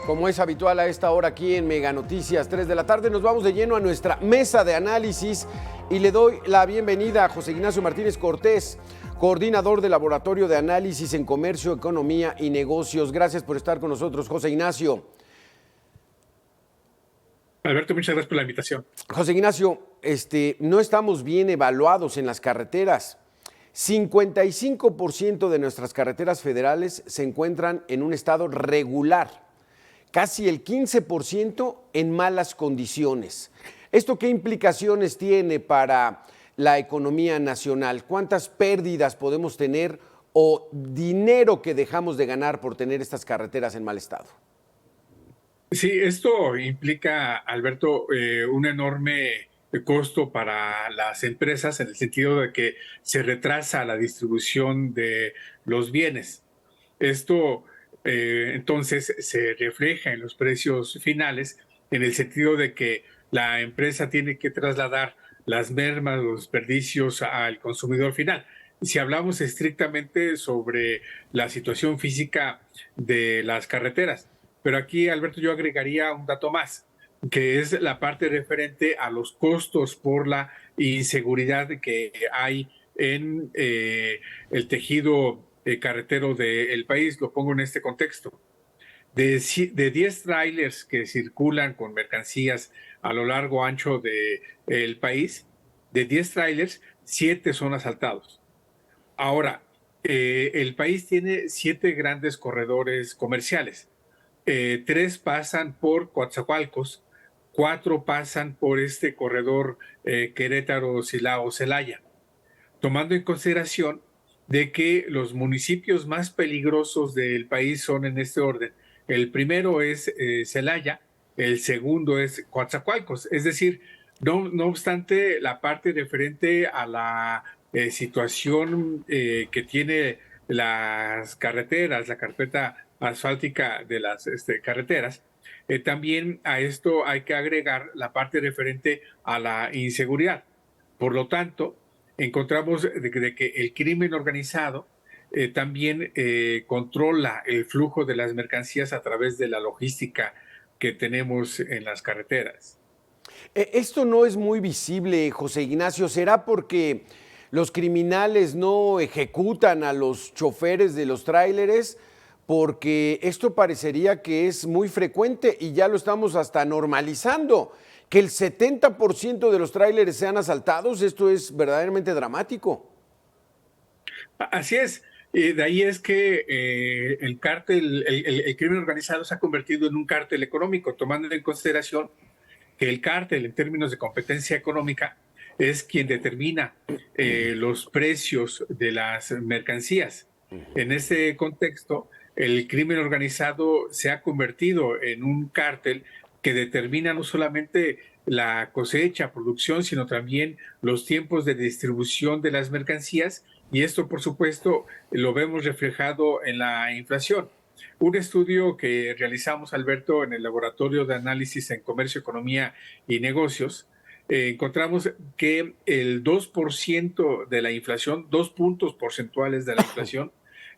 Como es habitual a esta hora aquí en Mega Noticias 3 de la tarde, nos vamos de lleno a nuestra mesa de análisis y le doy la bienvenida a José Ignacio Martínez Cortés, coordinador del Laboratorio de Análisis en Comercio, Economía y Negocios. Gracias por estar con nosotros, José Ignacio. Alberto, muchas gracias por la invitación. José Ignacio, no estamos bien evaluados en las carreteras. 55% de nuestras carreteras federales se encuentran en un estado regular. Casi el 15% en malas condiciones. ¿Esto qué implicaciones tiene para la economía nacional? ¿Cuántas pérdidas podemos tener o dinero que dejamos de ganar por tener estas carreteras en mal estado? Sí, esto implica, Alberto, un enorme costo para las empresas en el sentido de que se retrasa la distribución de los bienes. Esto entonces se refleja en los precios finales en el sentido de que la empresa tiene que trasladar las mermas, los desperdicios al consumidor final. Si hablamos estrictamente sobre la situación física de las carreteras, pero aquí, Alberto, yo agregaría un dato más, que es la parte referente a los costos por la inseguridad que hay en el tejido carretero del país. Lo pongo en este contexto. De 10 trailers que circulan con mercancías a lo largo ancho del país, de 10 trailers, 7 son asaltados. Ahora, el país tiene 7 grandes corredores comerciales. 3 pasan por Coatzacoalcos, 4 pasan por este corredor Querétaro, Silao, Celaya, tomando en consideración de que los municipios más peligrosos del país son en este orden. El primero es Celaya, el segundo es Coatzacoalcos, es decir, no obstante la parte referente a la situación que tiene las carreteras, la carpeta asfáltica de las carreteras, también a esto hay que agregar la parte referente a la inseguridad. Por lo tanto, encontramos de que el crimen organizado también controla el flujo de las mercancías a través de la logística que tenemos en las carreteras. Esto no es muy visible, José Ignacio. ¿Será porque los criminales no ejecutan a los choferes de los tráileres? Porque esto parecería que es muy frecuente y ya lo estamos hasta normalizando. Que el 70% de los tráileres sean asaltados, esto es verdaderamente dramático. Así es. De ahí es que el cártel, el crimen organizado se ha convertido en un cártel económico, tomando en consideración que el cártel, en términos de competencia económica, es quien determina los precios de las mercancías. En ese contexto, el crimen organizado se ha convertido en un cártel que determina no solamente la cosecha, producción, sino también los tiempos de distribución de las mercancías, y esto, por supuesto, lo vemos reflejado en la inflación. Un estudio que realizamos, Alberto, en el Laboratorio de Análisis en Comercio, Economía y Negocios, encontramos que el 2% de la inflación, 2 puntos porcentuales de la inflación,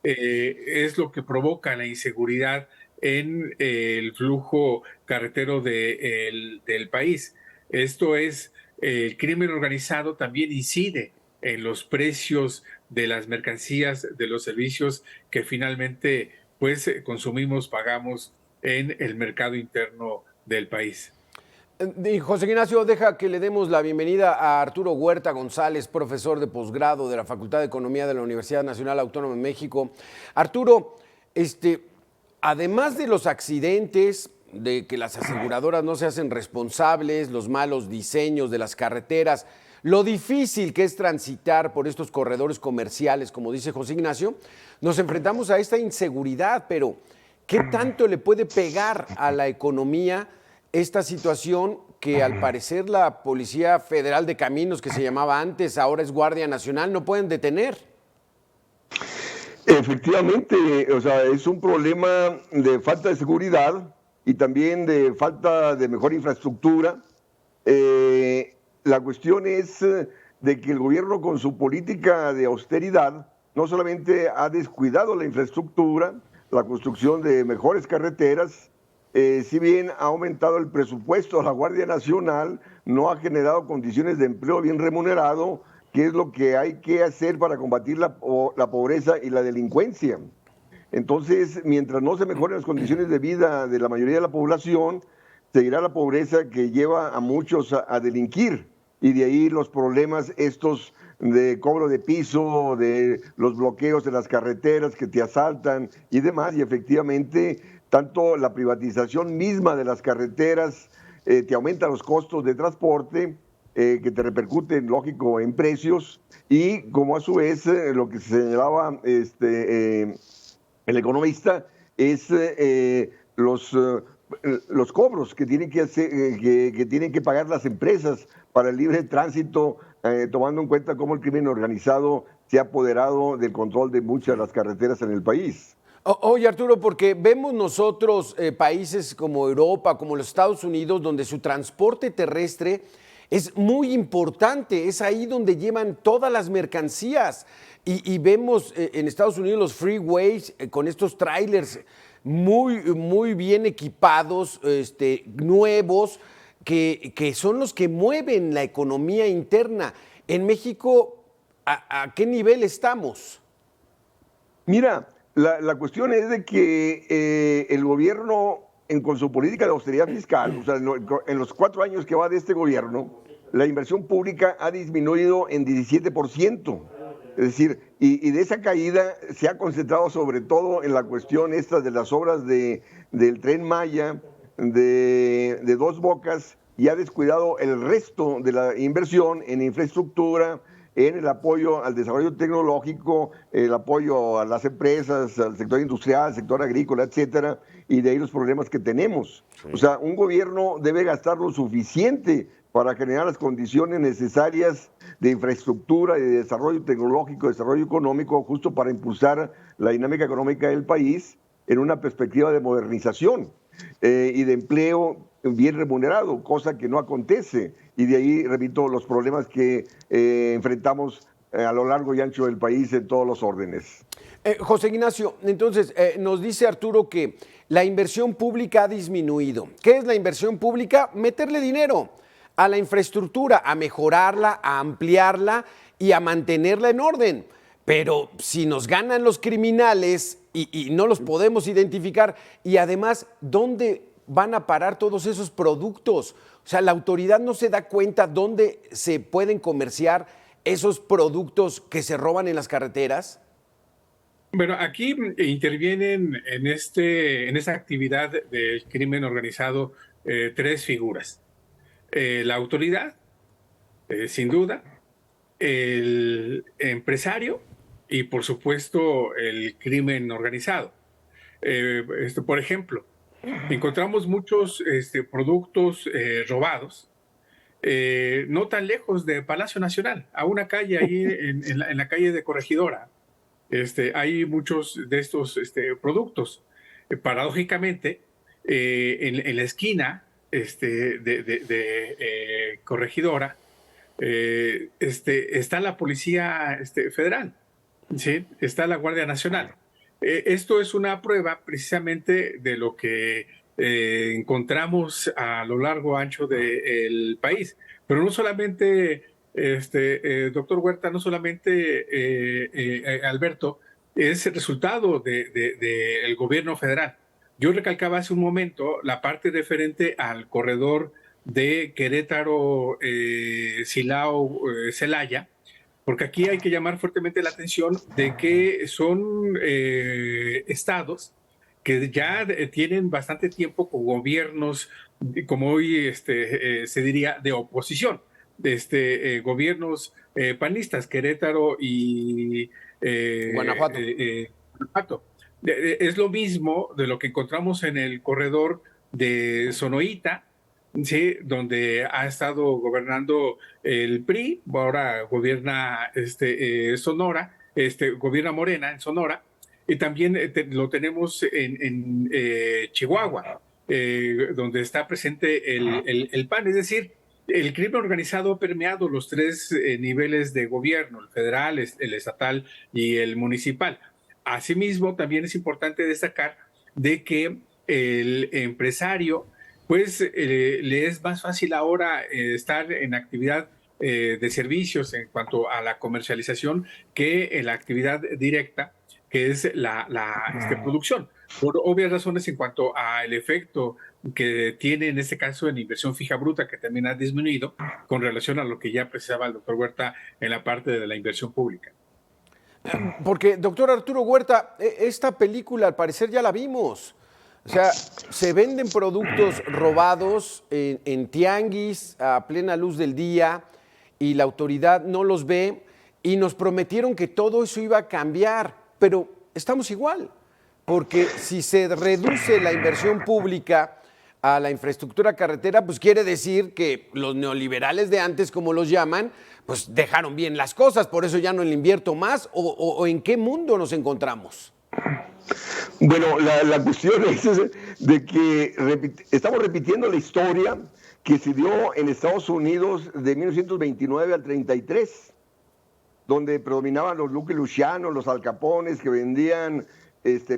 es lo que provoca la inseguridad en el flujo carretero del país. Esto es, el crimen organizado también incide en los precios de las mercancías, de los servicios que finalmente pues consumimos, pagamos en el mercado interno del país. José Ignacio, deja que le demos la bienvenida a Arturo Huerta González, profesor de posgrado de la Facultad de Economía de la Universidad Nacional Autónoma de México. Arturo, además de los accidentes, de que las aseguradoras no se hacen responsables, los malos diseños de las carreteras, lo difícil que es transitar por estos corredores comerciales, como dice José Ignacio, nos enfrentamos a esta inseguridad, pero ¿qué tanto le puede pegar a la economía esta situación que al parecer la Policía Federal de Caminos, que se llamaba antes, ahora es Guardia Nacional, no pueden detener? Efectivamente, o sea, es un problema de falta de seguridad y también de falta de mejor infraestructura. La cuestión es de que el gobierno con su política de austeridad no solamente ha descuidado la infraestructura, la construcción de mejores carreteras, si bien ha aumentado el presupuesto de la Guardia Nacional, no ha generado condiciones de empleo bien remunerado, que es lo que hay que hacer para combatir la pobreza y la delincuencia. Entonces, mientras no se mejoren las condiciones de vida de la mayoría de la población, seguirá la pobreza que lleva a muchos a delinquir. Y de ahí los problemas estos de cobro de piso, de los bloqueos de las carreteras que te asaltan y demás. Y efectivamente, tanto la privatización misma de las carreteras te aumenta los costos de transporte, que te repercuten, lógico, en precios, y como a su vez lo que se señalaba el economista es los cobros que tienen que hacer, que tienen que pagar las empresas para el libre tránsito, tomando en cuenta cómo el crimen organizado se ha apoderado del control de muchas de las carreteras en el país. Oye, Arturo, porque vemos nosotros países como Europa, como los Estados Unidos, donde su transporte terrestre es muy importante, es ahí donde llevan todas las mercancías. Y vemos en Estados Unidos los freeways con estos trailers muy bien equipados, nuevos, que son los que mueven la economía interna. En México, ¿a qué nivel estamos? Mira, la cuestión es de que el gobierno, con su política de austeridad fiscal, o sea, en los 4 años que va de este gobierno, la inversión pública ha disminuido en 17%. Es decir, y de esa caída se ha concentrado sobre todo en la cuestión esta de las obras del Tren Maya, de Dos Bocas, y ha descuidado el resto de la inversión en infraestructura, en el apoyo al desarrollo tecnológico, el apoyo a las empresas, al sector industrial, al sector agrícola, etcétera, y de ahí los problemas que tenemos. Sí. O sea, un gobierno debe gastar lo suficiente para generar las condiciones necesarias de infraestructura y de desarrollo tecnológico, desarrollo económico, justo para impulsar la dinámica económica del país en una perspectiva de modernización y de empleo bien remunerado, cosa que no acontece. Y de ahí, repito, los problemas que enfrentamos a lo largo y ancho del país en todos los órdenes. José Ignacio, entonces nos dice Arturo que la inversión pública ha disminuido. ¿Qué es la inversión pública? Meterle dinero a la infraestructura, a mejorarla, a ampliarla y a mantenerla en orden. Pero si nos ganan los criminales y no los podemos identificar, y además, ¿dónde van a parar todos esos productos? O sea, la autoridad no se da cuenta dónde se pueden comerciar esos productos que se roban en las carreteras. Bueno, aquí intervienen en esta actividad del crimen organizado 3 figuras. La autoridad, sin duda, el empresario y, por supuesto, el crimen organizado. Por ejemplo, encontramos muchos productos robados, no tan lejos de Palacio Nacional, a una calle ahí en la calle de Corregidora. Hay muchos de estos productos. Paradójicamente, en la esquina de Corregidora está la Policía Federal, ¿sí? Está la Guardia Nacional. Esto es una prueba precisamente de lo que encontramos a lo largo ancho del país. Pero no solamente, doctor Huerta, no solamente Alberto, es el resultado del gobierno federal. Yo recalcaba hace un momento la parte referente al corredor de Querétaro, Silao, Celaya, porque aquí hay que llamar fuertemente la atención de que son estados que ya tienen bastante tiempo con gobiernos, como hoy se diría, de oposición, gobiernos panistas, Querétaro y Guanajuato. Guanajuato. Es lo mismo de lo que encontramos en el corredor de Sonoita, ¿sí? Donde ha estado gobernando el PRI, ahora gobierna Sonora, gobierna Morena en Sonora, y también lo tenemos en Chihuahua, donde está presente el PAN. Es decir, el crimen organizado ha permeado los 3 niveles de gobierno, el federal, el estatal y el municipal. Asimismo, también es importante destacar de que el empresario pues le es más fácil ahora estar en actividad de servicios en cuanto a la comercialización que en la actividad directa, que es la producción, por obvias razones en cuanto al efecto que tiene en este caso en inversión fija bruta, que también ha disminuido con relación a lo que ya precisaba el doctor Huerta en la parte de la inversión pública. Porque, doctor Arturo Huerta, esta película al parecer ya la vimos. O sea, se venden productos robados en tianguis a plena luz del día y la autoridad no los ve y nos prometieron que todo eso iba a cambiar, pero estamos igual, porque si se reduce la inversión pública a la infraestructura carretera, pues quiere decir que los neoliberales de antes, como los llaman, pues dejaron bien las cosas, por eso ya no le invierto más, o en qué mundo nos encontramos. Bueno, la cuestión es de que estamos repitiendo la historia que se dio en Estados Unidos de 1929 al 33, donde predominaban los Lucky Luciano, los Al Capones, que vendían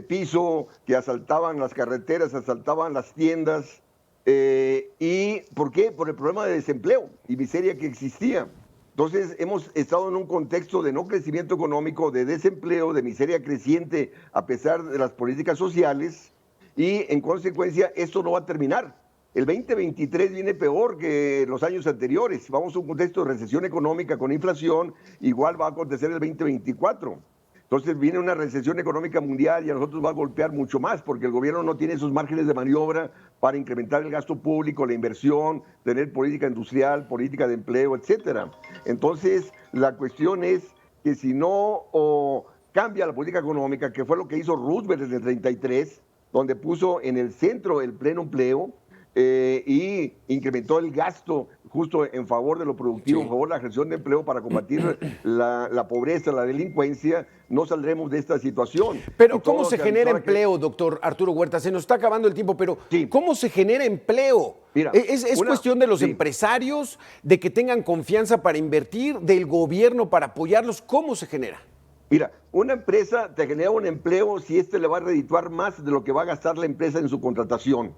piso, que asaltaban las carreteras, asaltaban las tiendas. ¿Y por qué? Por el problema de desempleo y miseria que existía. Entonces, hemos estado en un contexto de no crecimiento económico, de desempleo, de miseria creciente a pesar de las políticas sociales y, en consecuencia, esto no va a terminar. El 2023 viene peor que los años anteriores. Vamos a un contexto de recesión económica con inflación, igual va a acontecer el 2024. Entonces viene una recesión económica mundial y a nosotros va a golpear mucho más porque el gobierno no tiene esos márgenes de maniobra para incrementar el gasto público, la inversión, tener política industrial, política de empleo, etcétera. Entonces la cuestión es que si no cambia la política económica, que fue lo que hizo Roosevelt en el 33, donde puso en el centro el pleno empleo, y incrementó el gasto justo en favor de lo productivo, sí, en favor de la creación de empleo para combatir la pobreza, la delincuencia, no saldremos de esta situación. Pero ¿cómo se genera empleo, doctor Arturo Huerta? Se nos está acabando el tiempo, pero sí, ¿cómo se genera empleo? Mira, ¿Es cuestión de los empresarios, de que tengan confianza para invertir, del gobierno para apoyarlos? ¿Cómo se genera? Mira, una empresa te genera un empleo si le va a redituar más de lo que va a gastar la empresa en su contratación.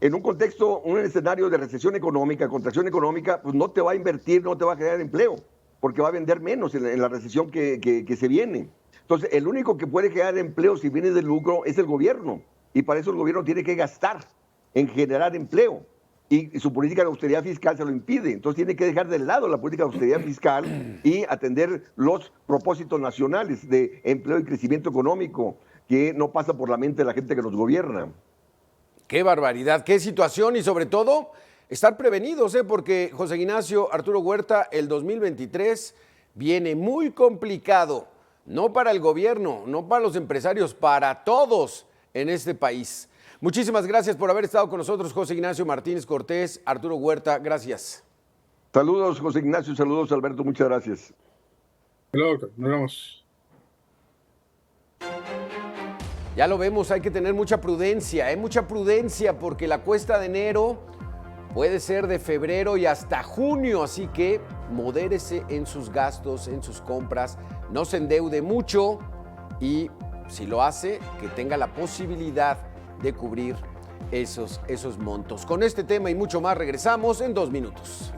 En un contexto, un escenario de recesión económica, contracción económica, pues no te va a invertir, no te va a generar empleo, porque va a vender menos en la recesión que se viene. Entonces, el único que puede generar empleo si viene del lucro es el gobierno, y para eso el gobierno tiene que gastar en generar empleo, y su política de austeridad fiscal se lo impide. Entonces tiene que dejar de lado la política de austeridad fiscal y atender los propósitos nacionales de empleo y crecimiento económico, que no pasa por la mente de la gente que nos gobierna. Qué barbaridad, qué situación y sobre todo estar prevenidos, porque José Ignacio Arturo Huerta, el 2023 viene muy complicado, no para el gobierno, no para los empresarios, para todos en este país. Muchísimas gracias por haber estado con nosotros, José Ignacio Martínez Cortés, Arturo Huerta, gracias. Saludos, José Ignacio, saludos, Alberto, muchas gracias. Hola, doctor, nos vemos. Ya lo vemos, hay que tener mucha prudencia porque la cuesta de enero puede ser de febrero y hasta junio, así que modérese en sus gastos, en sus compras, no se endeude mucho y si lo hace, que tenga la posibilidad de cubrir esos montos. Con este tema y mucho más regresamos en 2 minutos.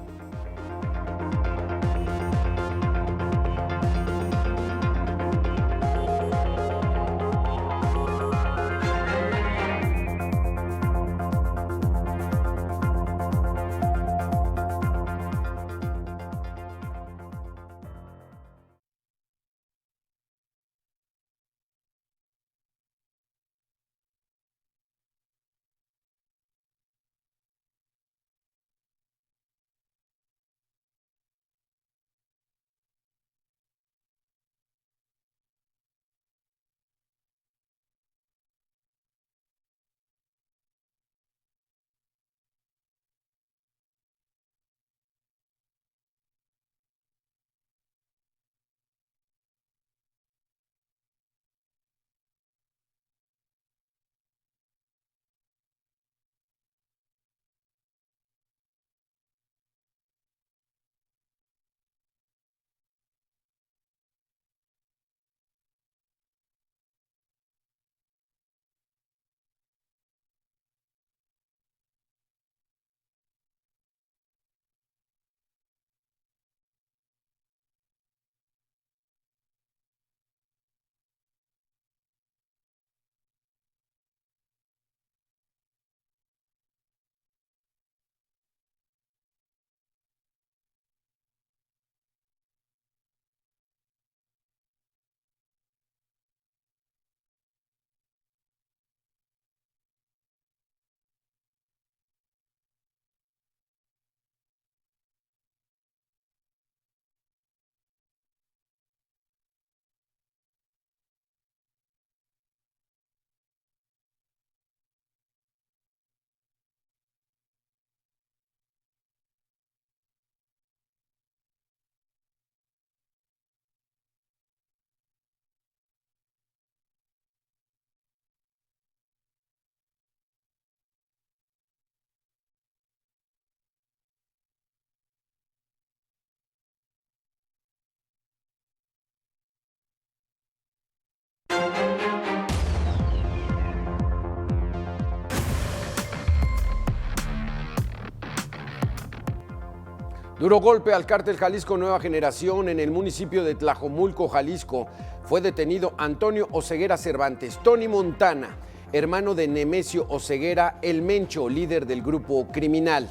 Duro golpe al cártel Jalisco Nueva Generación en el municipio de Tlajomulco, Jalisco. Fue detenido Antonio Oseguera Cervantes, Tony Montana, hermano de Nemesio Oseguera, el Mencho, líder del grupo criminal.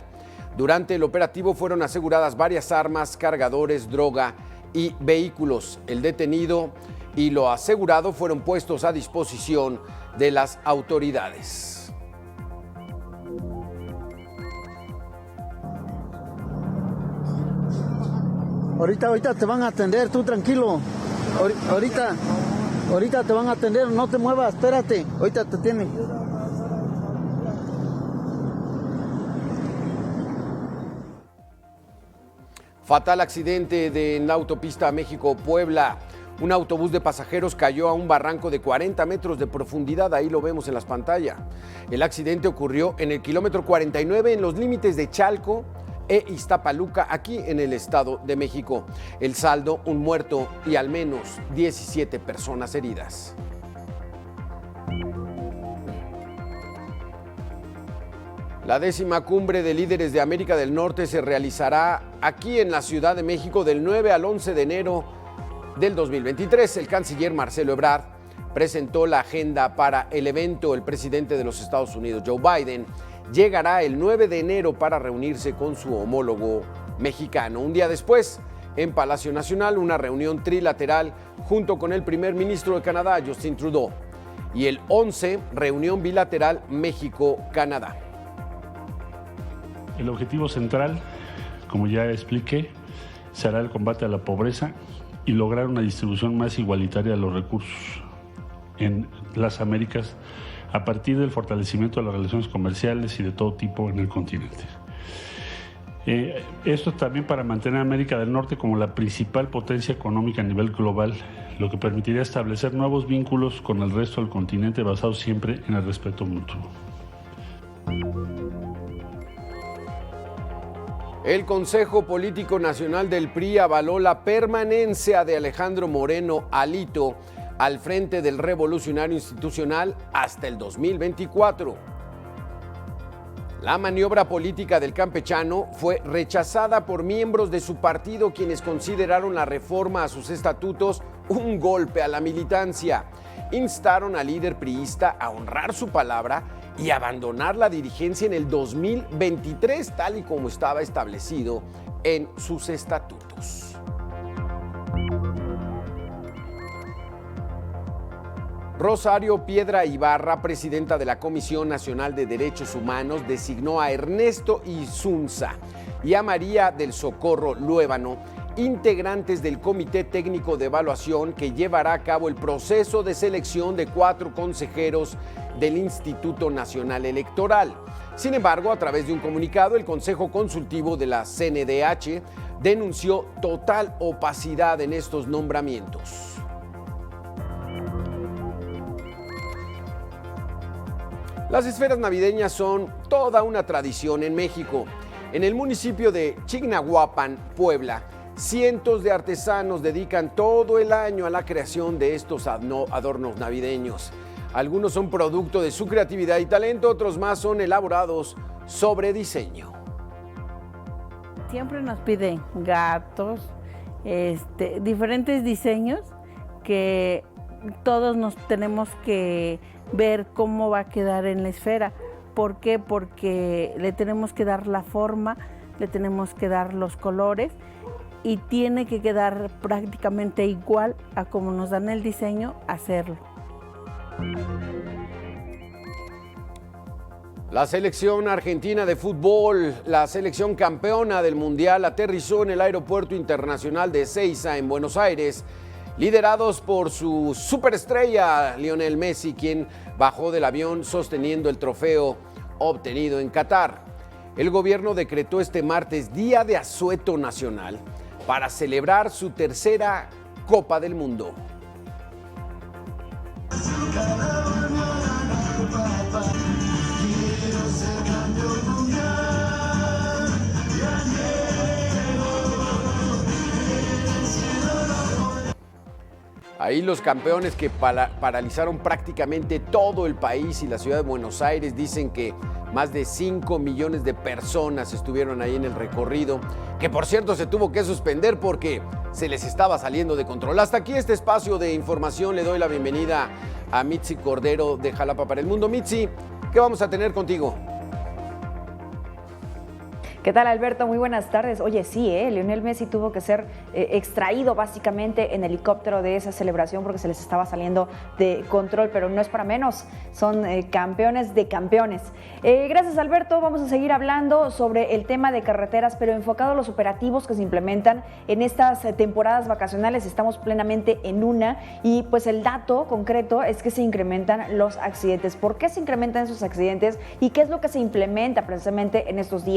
Durante el operativo fueron aseguradas varias armas, cargadores, droga y vehículos. El detenido y lo asegurado fueron puestos a disposición de las autoridades. Ahorita te van a atender, tú tranquilo. Ahorita te van a atender, no te muevas, espérate. Ahorita te tienen. Fatal accidente en la autopista México-Puebla. Un autobús de pasajeros cayó a un barranco de 40 metros de profundidad, ahí lo vemos en las pantallas. El accidente ocurrió en el kilómetro 49 en los límites de Chalco e Iztapaluca, aquí en el Estado de México. El saldo, un muerto y al menos 17 personas heridas. La 10ª cumbre de líderes de América del Norte se realizará aquí en la Ciudad de México del 9 al 11 de enero del 2023. El canciller Marcelo Ebrard presentó la agenda para el evento. El presidente de los Estados Unidos, Joe Biden, llegará el 9 de enero para reunirse con su homólogo mexicano. Un día después, en Palacio Nacional, una reunión trilateral junto con el primer ministro de Canadá, Justin Trudeau. Y el 11, reunión bilateral México-Canadá. El objetivo central, como ya expliqué, será el combate a la pobreza y lograr una distribución más igualitaria de los recursos en las Américas a partir del fortalecimiento de las relaciones comerciales y de todo tipo en el continente. Esto también para mantener a América del Norte como la principal potencia económica a nivel global, lo que permitiría establecer nuevos vínculos con el resto del continente basados siempre en el respeto mutuo. El Consejo Político Nacional del PRI avaló la permanencia de Alejandro Moreno Alito al frente del Revolucionario Institucional hasta el 2024. La maniobra política del campechano fue rechazada por miembros de su partido, quienes consideraron la reforma a sus estatutos un golpe a la militancia. Instaron al líder priista a honrar su palabra y abandonar la dirigencia en el 2023, tal y como estaba establecido en sus estatutos. Rosario Piedra Ibarra, presidenta de la Comisión Nacional de Derechos Humanos, designó a Ernesto Isunza y a María del Socorro Luébano, integrantes del Comité Técnico de Evaluación que llevará a cabo el proceso de selección de 4 consejeros del Instituto Nacional Electoral. Sin embargo, a través de un comunicado, el Consejo Consultivo de la CNDH denunció total opacidad en estos nombramientos. Las esferas navideñas son toda una tradición en México. En el municipio de Chignahuapan, Puebla, cientos de artesanos dedican todo el año a la creación de estos adornos navideños. Algunos son producto de su creatividad y talento, otros más son elaborados sobre diseño. Siempre nos piden gatos, diferentes diseños que todos nos tenemos que ver cómo va a quedar en la esfera. ¿Por qué? Porque le tenemos que dar la forma, le tenemos que dar los colores y tiene que quedar prácticamente igual a como nos dan el diseño, hacerlo. La selección argentina de fútbol, la selección campeona del Mundial, aterrizó en el Aeropuerto Internacional de Ezeiza, en Buenos Aires, liderados por su superestrella Lionel Messi, quien bajó del avión sosteniendo el trofeo obtenido en Qatar. El gobierno decretó este martes Día de Asueto Nacional para celebrar su tercera Copa del Mundo. Ahí los campeones que paralizaron prácticamente todo el país y la ciudad de Buenos Aires dicen que Más de 5 millones de personas estuvieron ahí en el recorrido, que por cierto se tuvo que suspender porque se les estaba saliendo de control. Hasta aquí este espacio de información. Le doy la bienvenida a Mitzi Cordero de Jalapa para el Mundo. Mitzi, ¿qué vamos a tener contigo? ¿Qué tal, Alberto? Muy buenas tardes. Oye, sí, Lionel Messi tuvo que ser extraído básicamente en helicóptero de esa celebración porque se les estaba saliendo de control, pero no es para menos, son campeones de campeones. Gracias, Alberto. Vamos a seguir hablando sobre el tema de carreteras, pero enfocado a los operativos que se implementan en estas temporadas vacacionales. Estamos plenamente en una y pues el dato concreto es que se incrementan los accidentes. ¿Por qué se incrementan esos accidentes y qué es lo que se implementa precisamente en estos días?